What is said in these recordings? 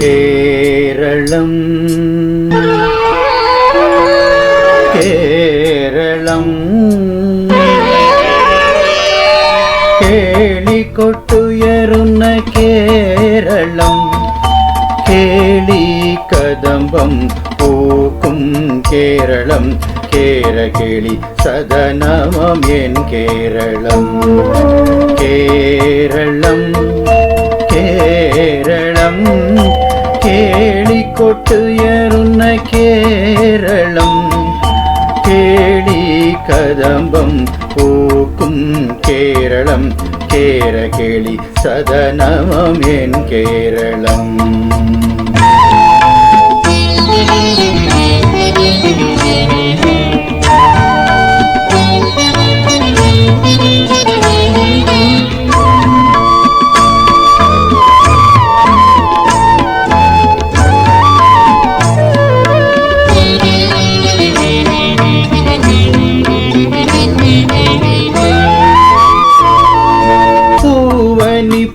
கேரளம் கேரளம் கேளி கொட்டுயருന്ന கேரளம் கேளி கதம்பம் பூக்கும் கேரளம் கேரகேளி சதனமம் என் கேரளம் கேரளம் கேரளம் கேளி கொட்டுயருന്ന கேரளம் கேளி கதம்பம் பூக்கும் கேரளம் கேரகேளி சதனமம் என் கேரளம்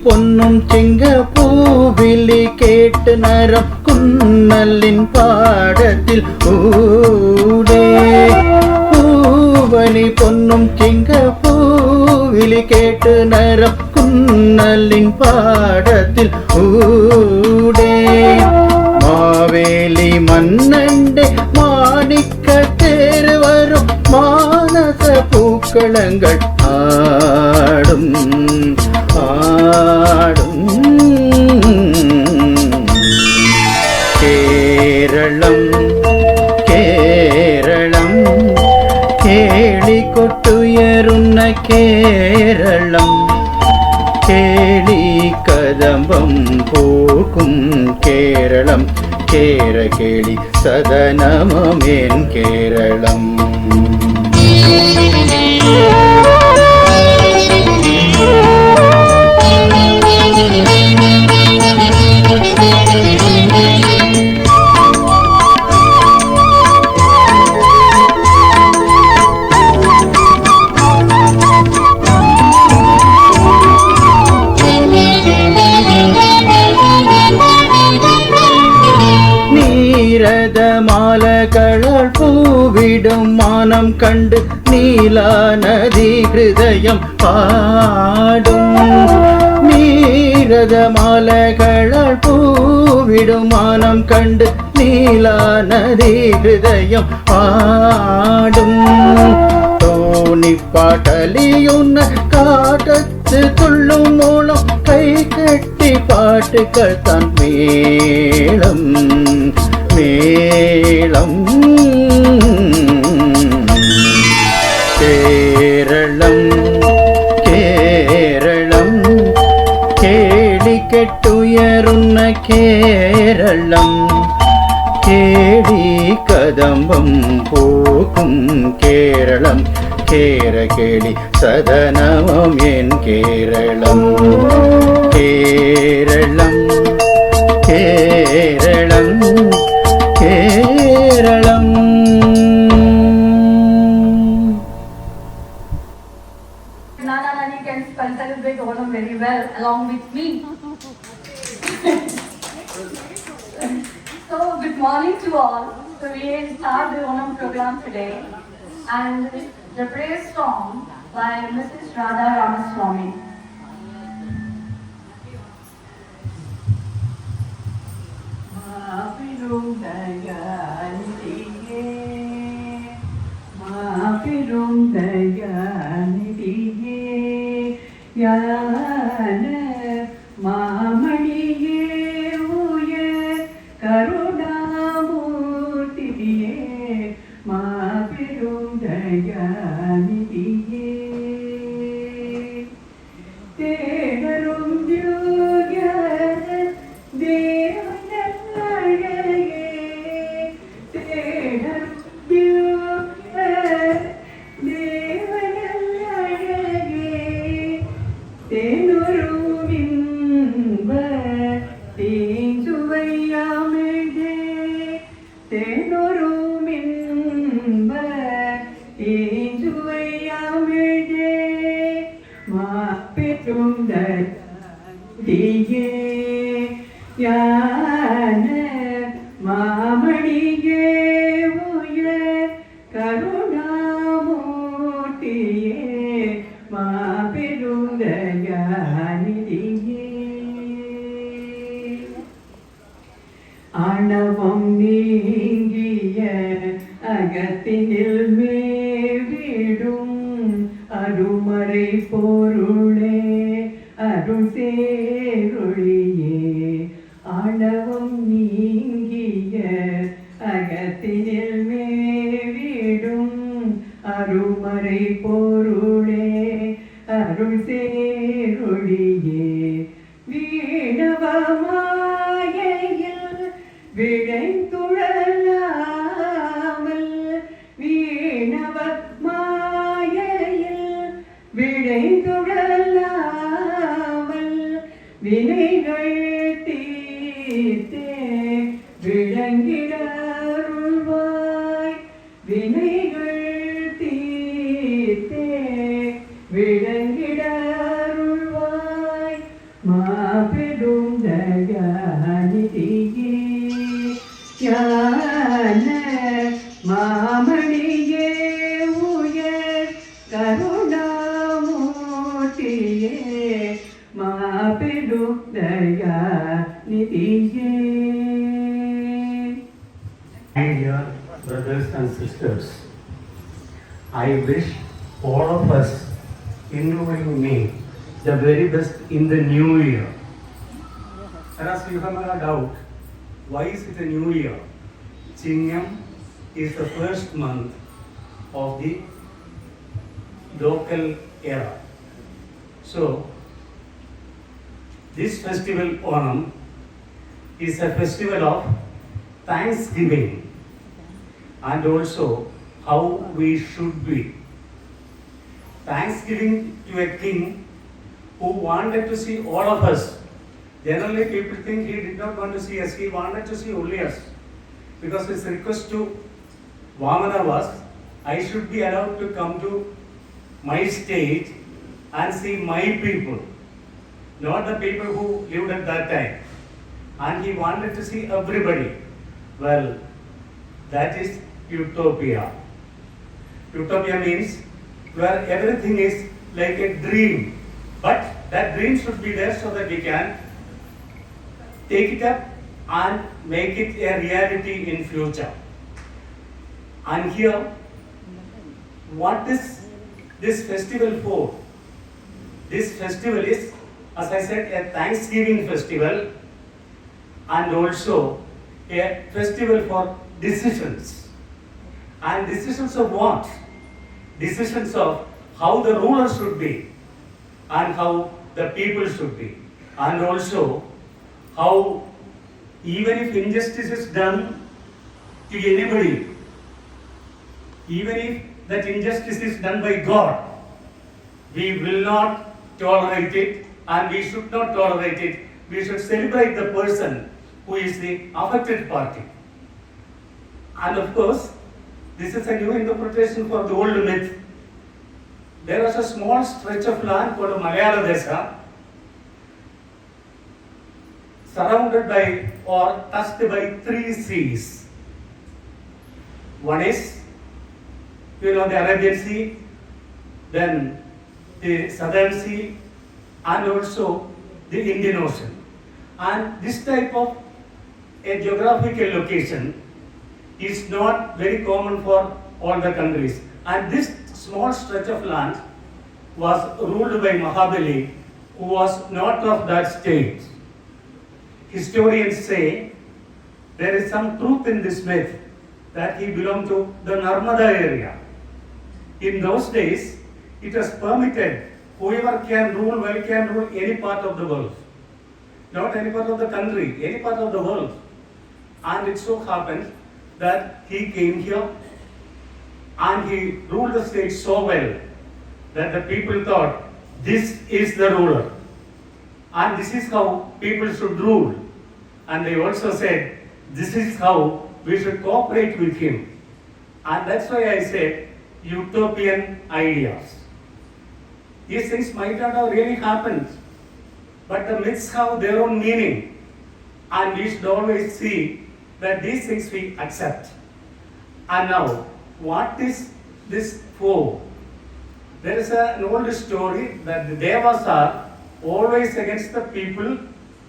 பொன்னும் சிங்க பூவிலி கேட்டு நரம் குன்னலின் பாடத்தில் ஊடே பூவனி பொன்னும் சிங்க பூவிலி கேட்டு நரம் குன்னலின் பாடத்தில் ஊடே மாவேலி மன்னண்டே மாணிக்க தேர் வரும் மானச பூக்களங்கள் ஆடும் ஆடும் கேரளம் கேரளம் கேளி கொட்டுயருന്ന கேரளம் கேளி கதம்பம் பூக்கும் கேரளம் கேரகேளி சதனமம் என் கேரளம் மாலகளால் பூவிடும் மானம் கண்டு நீலா நதி ஹிருதயம் பாடும் நீரத மாலகளால் பூவிடும் மானம் கண்டு நீலா நதி ஹிருதயம் பாடும் தோணி பாட்டலியுன்ன காட்டத்து துள்ளும் மூலம் கை கட்டி பாட்டுக்கள் தான் மேளம் மேளம் கேரளம் கேரளம் கேளி கெட்டுயருന്ന கேரளம் கேளி கதம்பம் பூக்கும் கேரளம் கேரகேளி சதனமம் என் Keralam Keralam Keralam Keralam. Nani can celebrate Onam very well along with me. So good morning to all. So we start the Onam program today, and the praise song by Mrs. Radha Ramaswamy. மாபெரும் தயாநிதியே மாபெரும் தயாநிதியே ஞான மாமணியே உயர் கருணாமூர்த்தியே மாபெரும் தயாநிதியே ஞான மாமணியே உயர் கருணாமூர்த்தியே மாபெருந்தயாநிதியே ஆணவம் நீங்கிய அகத்தினில் மேவிடும் அருமறை பொருளே அருள் சேருளியே ஆணவம் நீங்கிய அகத்தினில் மேவிடும் அருமறை பொருளே அருள் சேருளியே வீணவமாயில் விழைந்துழலாமல் வீணவ மாயையில் விழைந்துழலாமல் வினைகள் தீர்த்தே விளங்கிடருள்வாய் வினைகள் தீர்த்தே விளங்கிடருள்வாய் மாபெரும் தயாநிதியே ஞான மாமணியே உயர் கருணாமூர்த்தியே மாபெரும் தயாநிதியே. My dear brothers and sisters, I wish all of us, including me, the very best in the new year. Perhaps you have a doubt, why is it a new year? Chinyam is the first month of the local era. So, this festival Onam is a festival of thanksgiving and also how we should be. Thanksgiving to a king who wanted to see all of us. Generally, people think he did not want to see us, he wanted to see only us. Because his request to Vamana was, I should be allowed to come to my stage and see my people, not the people who lived at that time. And he wanted to see everybody. Well, that is utopia. Utopia means where everything is like a dream. But that dream should be there so that we can take it up and make it a reality in future. And here, what is this festival for? This festival is, as I said, a Thanksgiving festival and also a festival for decisions. And decisions of what? Decisions of how the ruler should be and how the people should be. And also how even if injustice is done to anybody, even if that injustice is done by God, we will not tolerate it and we should not tolerate it. We should celebrate the person who is the affected party. And of course, this is a new interpretation for the old myth. There was a small stretch of land called Malayala Desa, surrounded by or touched by 3 seas. One is, the Arabian Sea, then the Southern Sea, and also the Indian Ocean. And this type of a geographical location is not very common for all the countries. And this small stretch of land was ruled by Mahabali, who was not of that state. Historians say there is some truth in this myth that he belonged to the Narmada area. In those days, it was permitted whoever can rule well can rule any part of the world. Not any part of the country, any part of the world. And it so happened that he came here and he ruled the state so well that the people thought this is the ruler and this is how people should rule. And they also said this is how we should cooperate with him. And that's why I said utopian ideas. These things might not have really happened. but the myths have their own meaning, and we should always see that these things we accept. And now, what is this for? There is an old story that the Devas are always against the people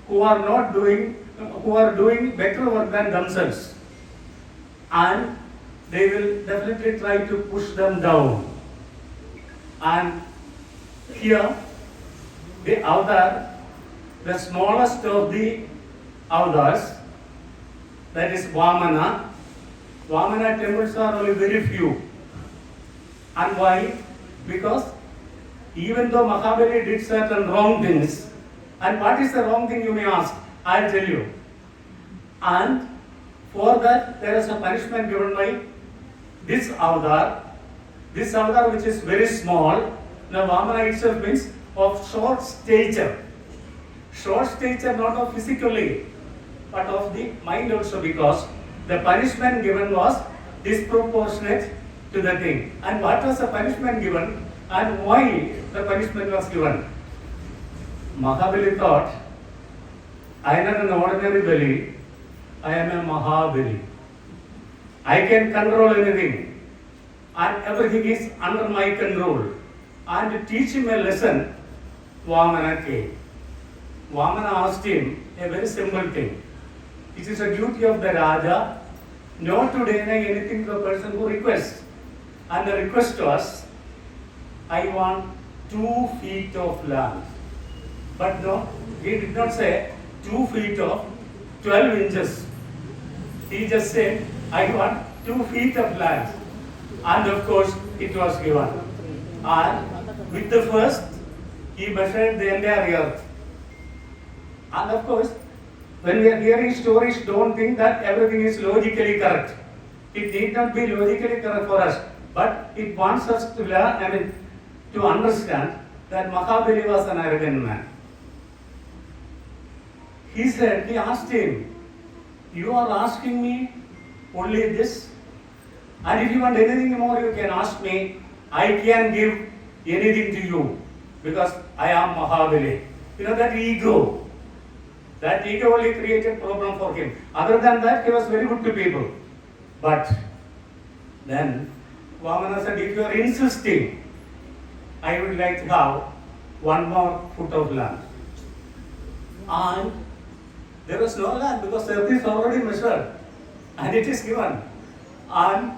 who are doing better work than themselves, and they will definitely try to push them down. And here, the avatar, the smallest of the avatars, that is Vamana. Vamana temples are only very few. And why? Because even though Mahabali did certain wrong things, and what is the wrong thing you may ask? I'll tell you. And for that there is a punishment given by this avatar which is very small. Now Vamana itself means of short stature. Short stature not of physically, but of the mind also, because the punishment given was disproportionate to the thing. And what was the punishment given and why the punishment was given? Mahabali thought, I am not an ordinary Bali, I am a Mahabali. I can control anything and everything is under my control. And to teach him a lesson, Vamana came. Vamana asked him a very simple thing. It is a duty of the Raja not to deny anything to a person who requests. And the request was, I want 2 feet of land. But no, he did not say 2 feet of 12 inches. He just said, I want 2 feet of land. And of course, it was given. And with the first, he measured the entire earth. And of course, when we are hearing stories, don't think that everything is logically correct. It need not be logically correct for us, but it wants us to learn, to understand that Mahabali was an arrogant man. He asked him, you are asking me only this? And if you want anything more, you can ask me. I can give anything to you because I am Mahabali. You know that ego. That ego only created problem for him. Other than that, he was very good to people. But then Vamana said, if you are insisting, I would like to have 1 more foot of land. And there was no land because the earth is already measured and it is given. And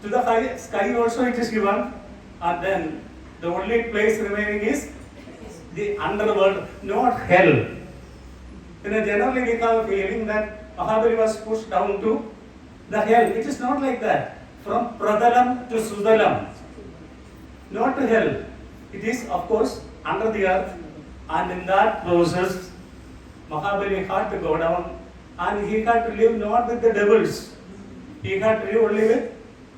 to the high sky also it is given. And then the only place remaining is the underworld, not hell. Generally we have a feeling that Mahabali was pushed down to the hell. It is not like that. From Pradalam to Sudalam, not to hell. It is, of course, under the earth, and in that process, Mahabali had to go down, and he had to live not with the devils. He had to live only with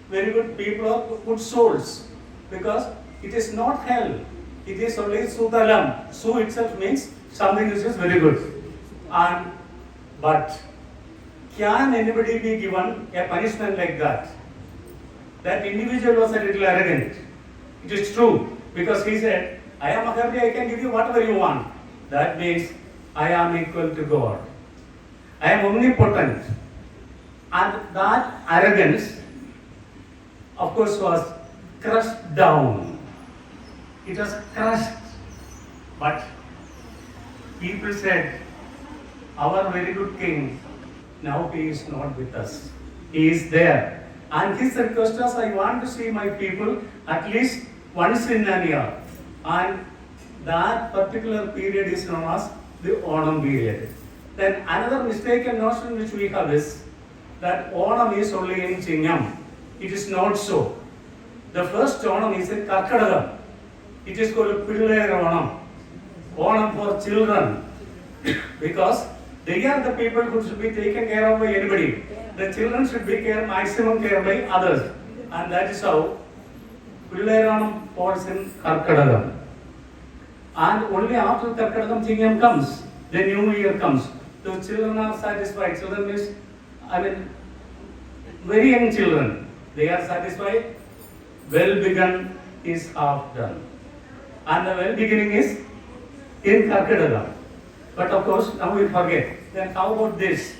very good people or good souls, because it is not hell. It is only Sudalam. Su itself means something which is very good. But can anybody be given a punishment like that? That individual was a little arrogant. It is true, because he said, I am Mahabali, I can give you whatever you want. That means I am equal to God. I am omnipotent. And that arrogance, of course, was crushed down. It was crushed. But people said, our very good king, now he is not with us. He is there. And his request was, I want to see my people at least once in a year. And that particular period is known as the Onam period. Then another mistaken notion which we have is that Onam is only in Chinnam. It is not so. The first Onam is in Karkadagam. It is called Pillai Onam. Onam for children. Because they are the people who should be taken care of by anybody. The children should be maximum care by others. And that is how Pillai falls in Karkadagam. And only after Karkadagam Chinnam comes, the new year comes. The children are satisfied. Children means, very young children. They are satisfied. Well begun is half done. And the well beginning is in Karkadagam. But of course, now we forget. Then how about this?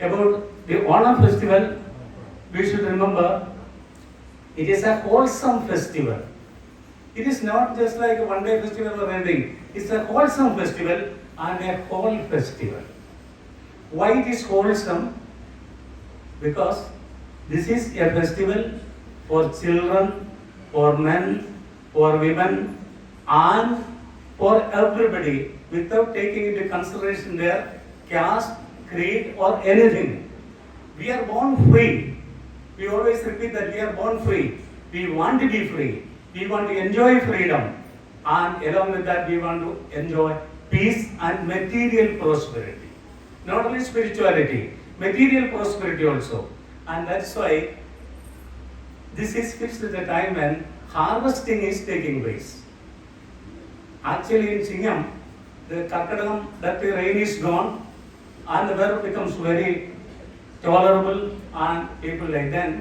About the Onam festival, we should remember it is a wholesome festival. It is not just like a one-day festival or anything. It's a wholesome festival and a whole festival. Why it is wholesome? Because this is a festival for children, for men, for women, and for everybody without taking into consideration their caste, creed, or anything. We are born free. We always repeat that we are born free. We want to be free. We want to enjoy freedom. And along with that, we want to enjoy peace and material prosperity. Not only spirituality, material prosperity also. And that's why this is fixed at a time when harvesting is taking place. Actually, in Singham, the Karkadakam, that the rain is gone and the weather becomes very tolerable and people like that.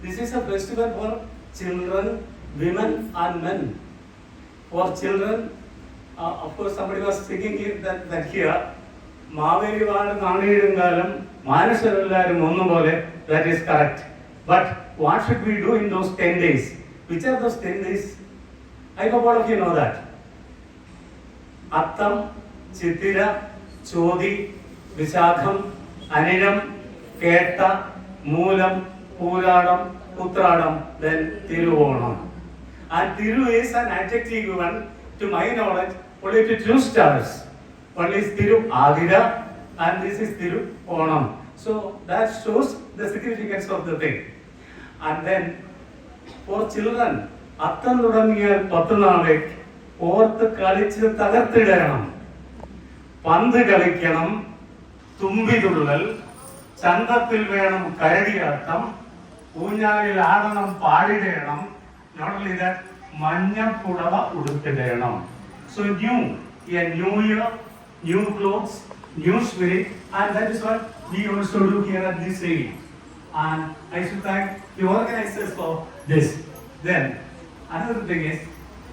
This is a festival for children, women and men. For children, of course somebody was thinking it that here, Maveri Vadu Nanidungalam, Manasarallarum Onnupole, that is correct. But what should we do in those 10 days? Which are those 10 days? I hope all of you know that. Attam, Chitira, Chodi, Visakham, Aninam, Keta, Moolam, Puradam, Uttradam, then Tiruvonam. And Tiru is an adjective given, to my knowledge, only to 2 stars. One is Tiru Adira and this is Tiru Onam. So that shows the significance of the thing. And then for children, Attam Nudangiyal Pattanavik, ഓർത്ത് കളിച്ച് തകർത്തിടണം, പന്ത് കളിക്കണം, തുമ്പിതുള്ളൽ, ചന്തത്തിൽ വേണം കരടിയാട്ടം, ഊഞ്ഞാലിൽ ആടണം പാടിടേണം, not only that, മഞ്ഞപ്പുടവ ഉടുത്തിടേണം. So a new year, new clothes, new spirit, and that is what we also do here at this age. And I should thank the organizers for this. Then another thing is,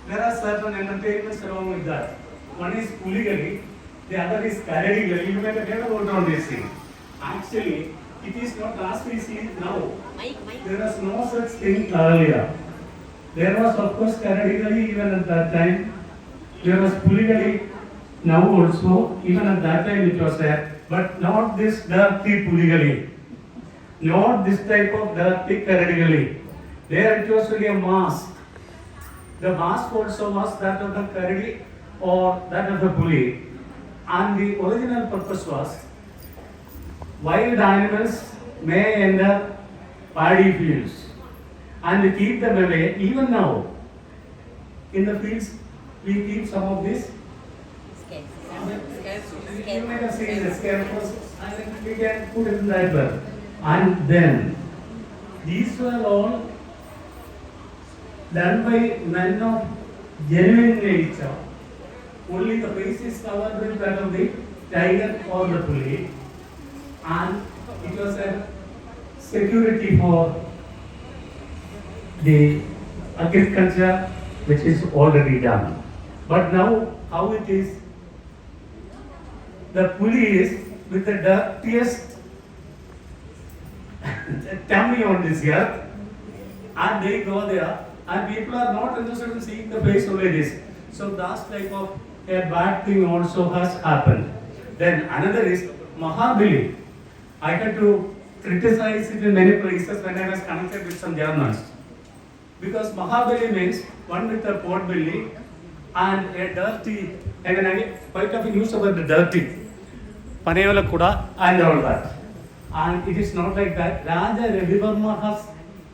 there are certain entertainments along with that. One is Puligali, the other is Karadigali. You may have heard about all these things. Actually, it is not as we see now. There was no such thing earlier. There was of course Karadigali even at that time. There was Puligali now also. Even at that time it was there. But not this dirty Puligali. Not this type of dirty Karadigali. There it was really a mask. The mask also was that of the Karadi or that of the Puli. And the original purpose was wild animals may enter paddy fields and we keep them away. Even now, in the fields, we keep some of this. You might have seen the scarecrows, and we can put it in that way. And then, these were all done by men of genuine nature. Only the face is covered with that of the tiger or the puli, and it was a security for the agriculture which is already done. But now, how it is? The puli is with the dirtiest tummy on this earth, and they go there. And people are not interested in seeing the face only this. So that type of a bad thing also has happened. Then another is Mahabali. I had to criticize it in many places when I was connected with some journalists. Because Mahabali means one with a pot belly and a dirty, and then I quite often use about the dirty. Panevala Kuda and all that. And it is not like that. Raja Ravivarma has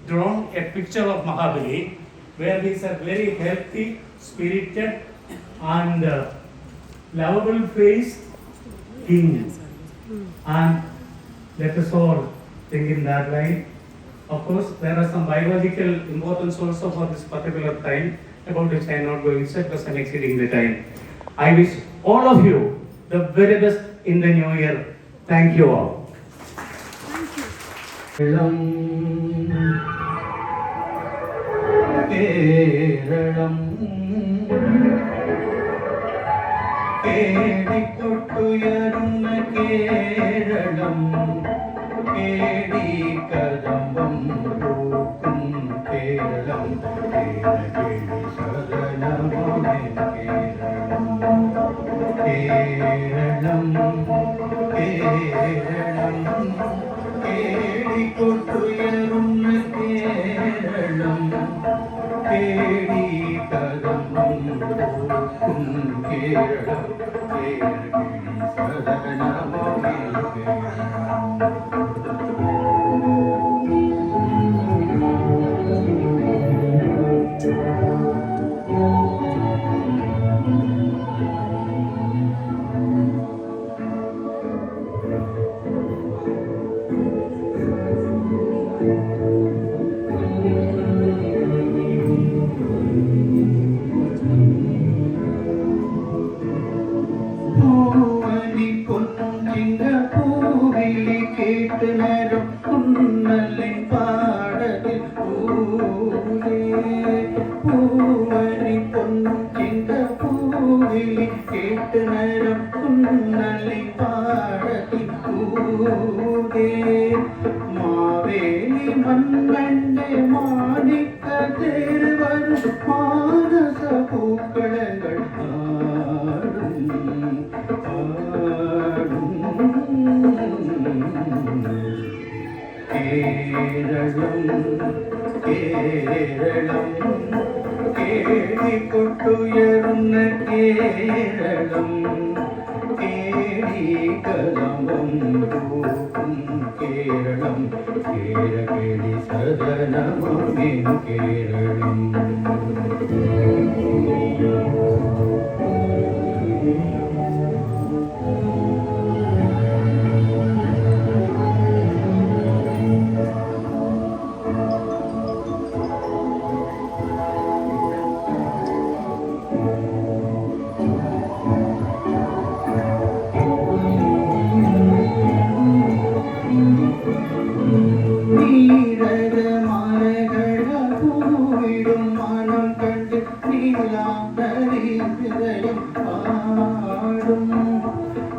drawn a picture of Mahabali where he is a very healthy, spirited and lovable faced king. And let us all think in that line. Of course, there are some biological importance also for this particular time, about which I am not going to say because I am exceeding the time. I wish all of you the very best in the new year. Thank you all. Keralam കേടിക്കൊട്ടുയരുന്ന Keralam കേടി കദംബം പൂക്കും കേരളം കേരളി സദനമേ കേരളം കേരളം കേരളം കേടിക്കൊട്ടുയരുന്ന കേരളം കേടി കദംബം പൂക്കും കേരളം കേരളി സദനമേ കേരളം பூவலி பொன்றிங்க பூவிலி கேட்டு நேரம் புன்னலின் பாடலில் பூவே பூவலி பொன்றிங்க பூவிலி கேட்டு நேரம் புன்னலின் பாடலில் பூவே மாவேலி மண்ணண்டே மாணிக்க தேர்வரும் மானச பூக்களங்கள் കേരളം കേടിക്കൊട്ടുയരുന്ന കേരളം കേടി കദംബം പൂക്കും കേരളം കേരളി സദനമേ കേരളം പൂവിടും മനം കണ്ട് നീലാന്തരി ഹൃദയം പാടും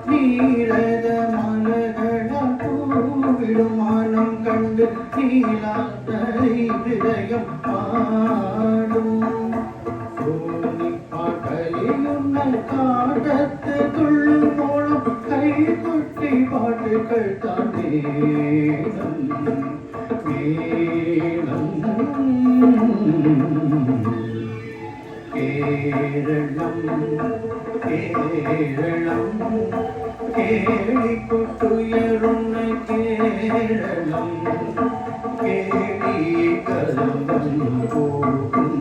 നീരത മലകള പൂവിടും മനം കണ്ട് നീലാന്തരി ഹൃദയം പാടും പാട്ടലിയുന്ന കാടത്ത് തുള്ളുമ്പോഴും കൈകൊട്ടി പാട്ടുകൾ താനേണം കേരളം കേരളം കേടിക്കൊട്ടുയരുന്ന കേരളം കേടി കദംബം പൂക്കും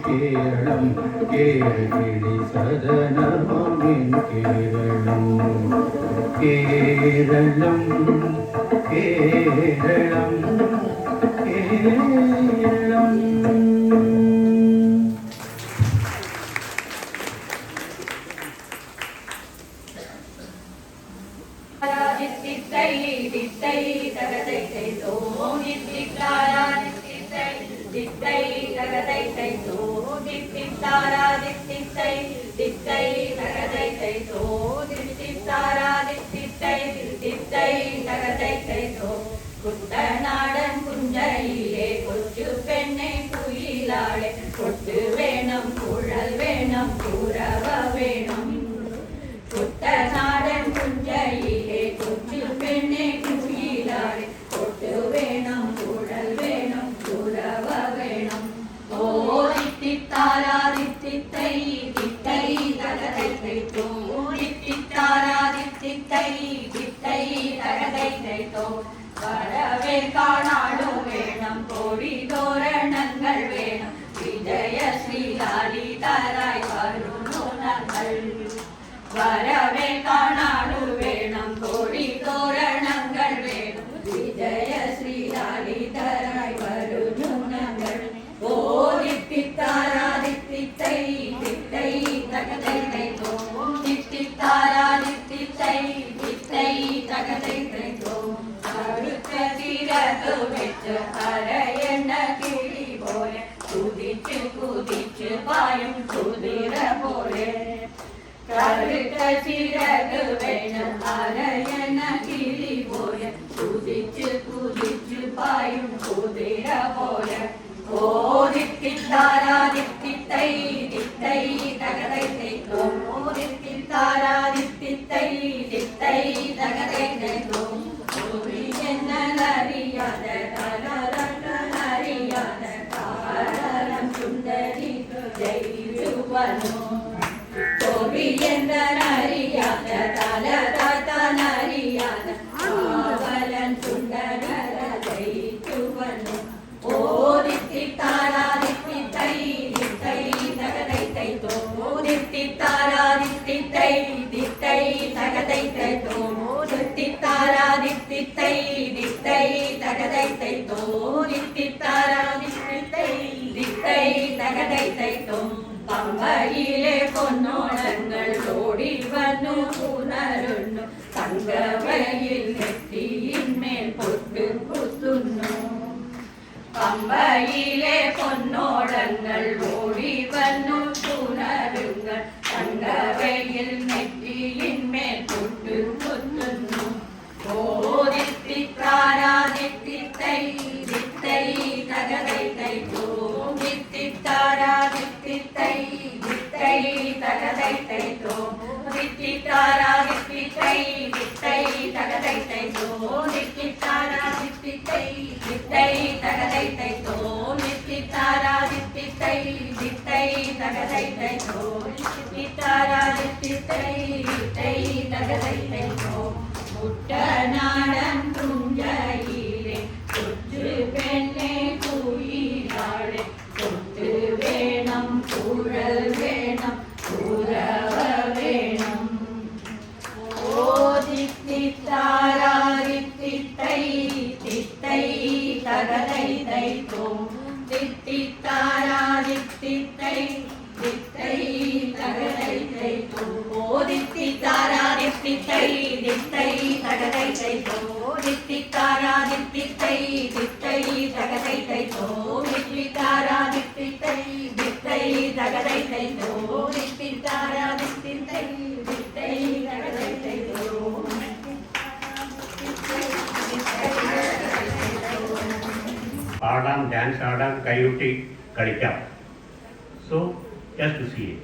കേരളം കേരളി സദനമേ കേരളം കേരളം കേരളം കേരളം കുട്ടനാടൻ കുഞ്ഞയിലെ കൊച്ചു പെണ്ണെ കുയിലാളെ കൊട്ട് വേണം കുഴൽ വേണം കുരവ വേണം കുട്ടനാടൻ കുഞ്ഞയിലെ കൊച്ചു പെണ്ണെ കുയിലാളെ കൊട്ട് വേണം കുഴൽ വേണം കുരവ വേണം ഓ തിത്തിത്താരാ തിത്തിത്തൈ തിത്തൈ തകതൈ തൈത്തോ തിത്തിത്താരാ തിത്തിത്തൈ തിത്തൈ തകതൈ തൈത്തോ വരവേൽക്കാനാളും വേണം കോടി തോരണങ്ങൾ വേണം വിജയ ശ്രീലാലിതരായി വരുന്നു ഞങ്ങൾ വരവേൽക്കാനാളു വേണം കോടി തോരണങ്ങൾ വേണം വിജയ ശ്രീലാലിതരായി വരുന്നു ഞങ്ങൾ ഓ ദിത്തിത്താരാ ദിത്തിത്തൈ ദിത്തൈ തകതൈ തൈത്തോ ദിത്തിത്താരാ ദിത്തിത്തൈ ദിത്തൈ തകതൈ തൈത്തോ വെച്ച് അരയണ്ണ കിളി പോലെ കുതിച്ച് കുതിച്ച് പായും കുതിര പോലെ കറുത്ത ചിറക് വേണം അരയണ കിളി പോലെ കുതിച്ച് കുതിച്ച് പായും കുതിര പോലെ ഓ ദിത്തിത്താരാ ദിത്തിത്തൈ ദിത്തൈ തകതൈ തൈത്തോ ദിത്തിത്താരാ ദിത്തിത്തൈ ദിത്തൈ തകതൈ തൈത്തോ എന്നറിയാതെ തലറിയാതെ താരം സുന്ദരി ജയിച്ചുവനോ എന്നറിയാതെ തല താത്താനറിയാതെ കാവലൻ സുന്ദര ജയിച്ചുവനോ ഓ ദിത്തിത്താരാ ദിത്തിത്തൈ ദിത്തൈ തകതൈ തൈത്തോ ദിത്തിത്താരാ ദിത്തിത്തൈ ദിത്തൈ തകതൈ തൈത്തോ ദിത്തിത്താരാ ദിത്തിത്തൈ ദിത്തൈ തകതൈ തൈത്തോ ദിത്തിത്താരാ ദിത്തിത്തൈ ദിത്തൈ തകതൈ തൈത്തോ പമ്പയിലെ പൊന്നോളങ്ങൾ ഓടി വന്നു പുണരുന്നു തങ്കവയിൽ നെറ്റിയിന്മേൽ പൊട്ടു കുത്തുന്നു പമ്പയിലെ പൊന്നോടങ്ങൾ ഓടി വന്നു പുണരുങ്ങൾ തങ്കവയിൽ നെറ്റിയിന്മേൽ പൊട്ടു കുത്തുന്നു ഓ ദിത്തിത്താരാ ദിത്തിത്തൈ ദിത്തൈ തകതൈ തൈത്തോ ദിത്തിത്താരാ ദിത്തിത്തൈ ദിത്തൈ തകതൈ തൈത്തോ ദിത്തിത്താരാ ദിത്തിത്തൈ ദിത്തൈ തകതൈ തൈത്തോ ദിത്തിത്താരാ ദിത്തിത്തൈ ദിത്തൈ തകതൈ തൈത്തോ ദിത്തിത്താരാ ദിത്തിത്തൈ ദിത്തൈ തകതൈ തൈത്തോ ദിത്തിത്താരാ ദിത്തിത്തൈ ദിത്തൈ തകതൈ തൈത്തോ കുട്ടനാടൻ തുഞ്ചയിലെ കൊച്ചു പെണ്ണെ കുയിലാളെ കൊട്ട് വേണം കുഴൽ വേണം കുരവ വേണം ഓ ദിത്തിത്താരാ ദിത്തിത്തൈ ദിത്തൈ തകതൈ തൈത്തോ ദിത്തിത്താരാ ദിത്തിത്തൈ ദിത്തൈ തകതൈ തൈത്തോ ഓ ദിത്തിത്താരാ ദിത്തിത്തൈ ദിത്തൈ തകതൈ തൈത്തോ ദിത്തിത്താരാ ദിത്തിത്തൈ ദിത്തൈ തകതൈ തൈത്തോ ദിത്തിത്താരാ ദിത്തിത്തൈ ദിത്തൈ തകതൈ തൈത്തോ ദിത്തിത്താരാ ദിത്തിത്തൈ ദിത്തൈ തകതൈ തൈത്തോ പാടാം, ഡാൻസ് ആടാം, കൈകൊട്ടി കളിക്കാം. So just to see it.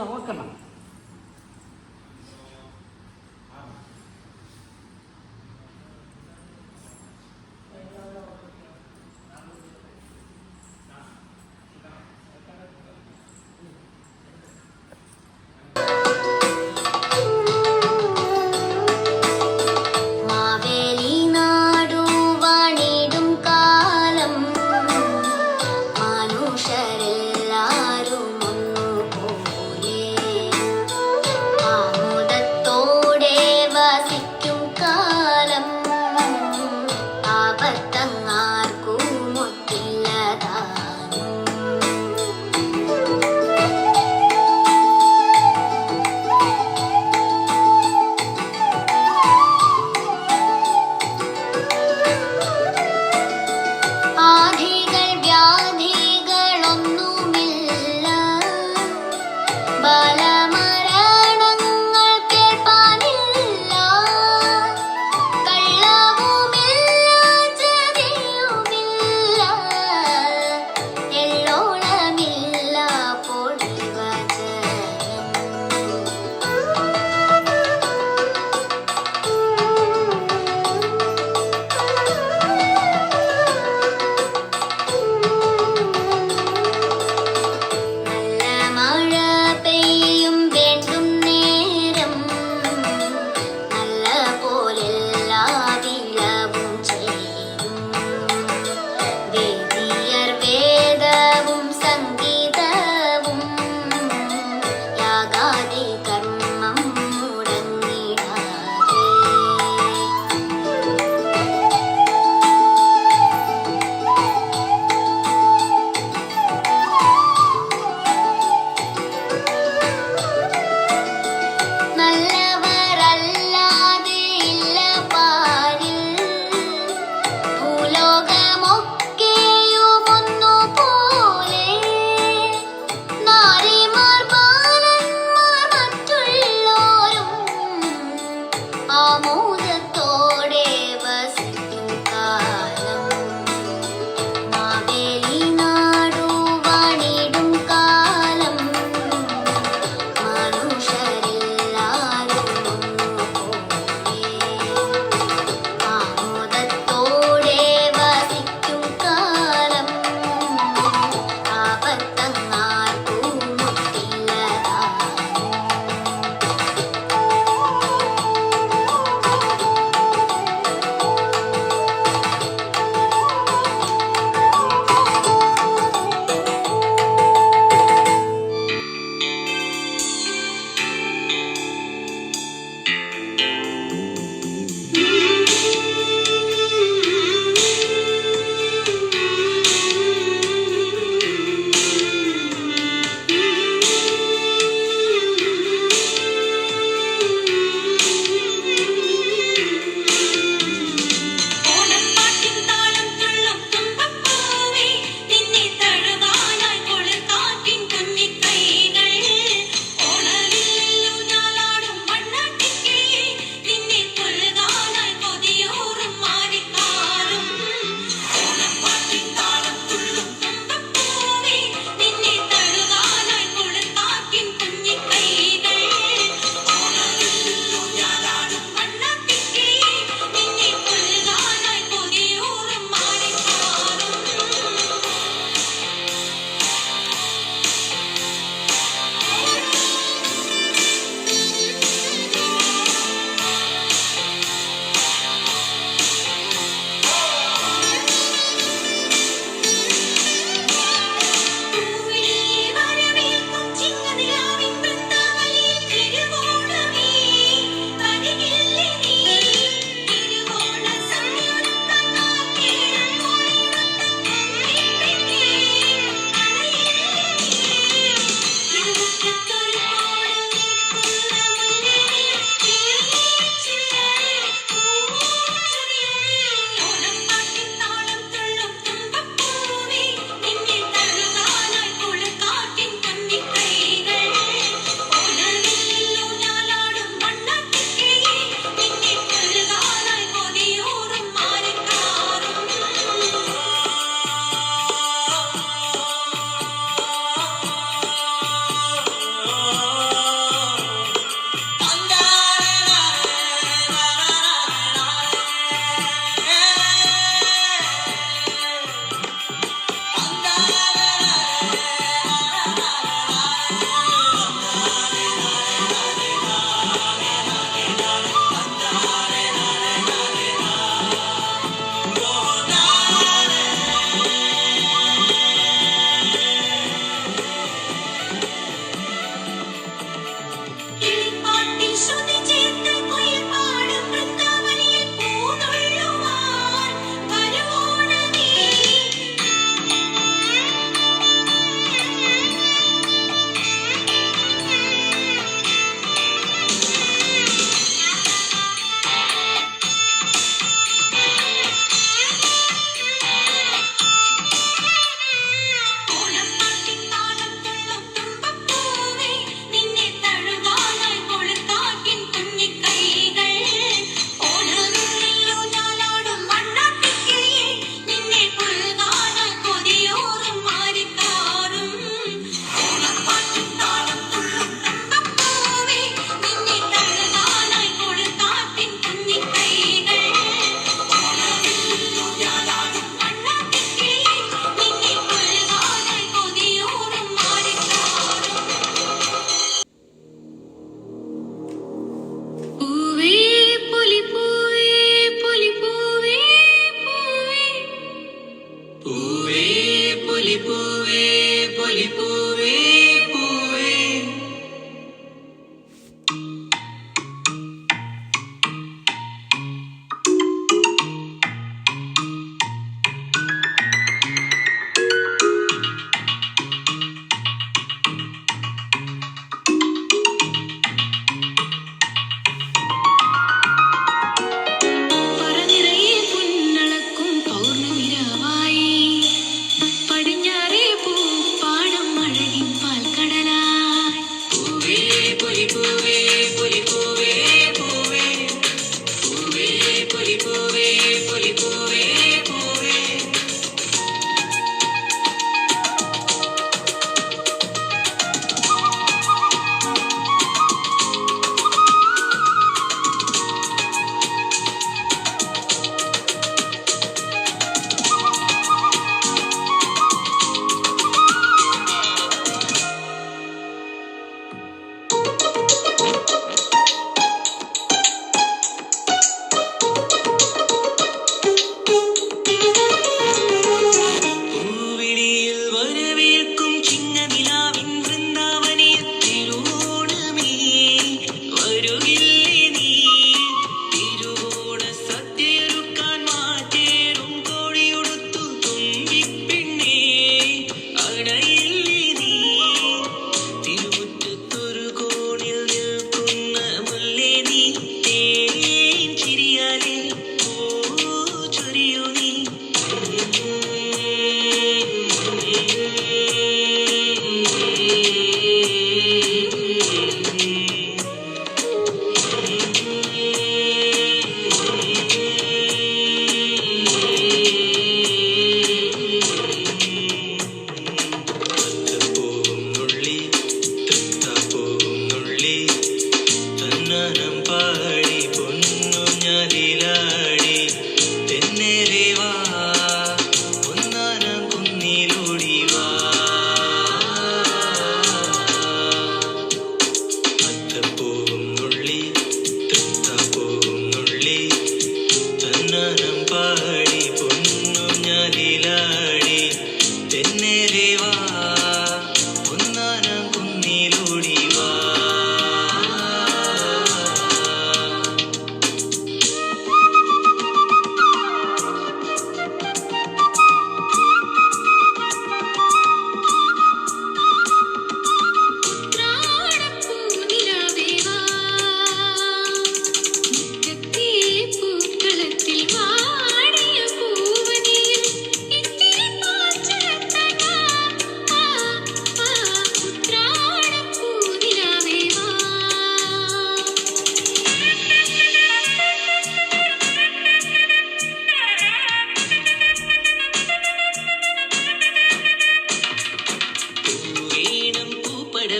ഓർക്കണം. മനുഷ്യരെല്ലാരും ഒന്നുപോലെ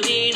வேணும்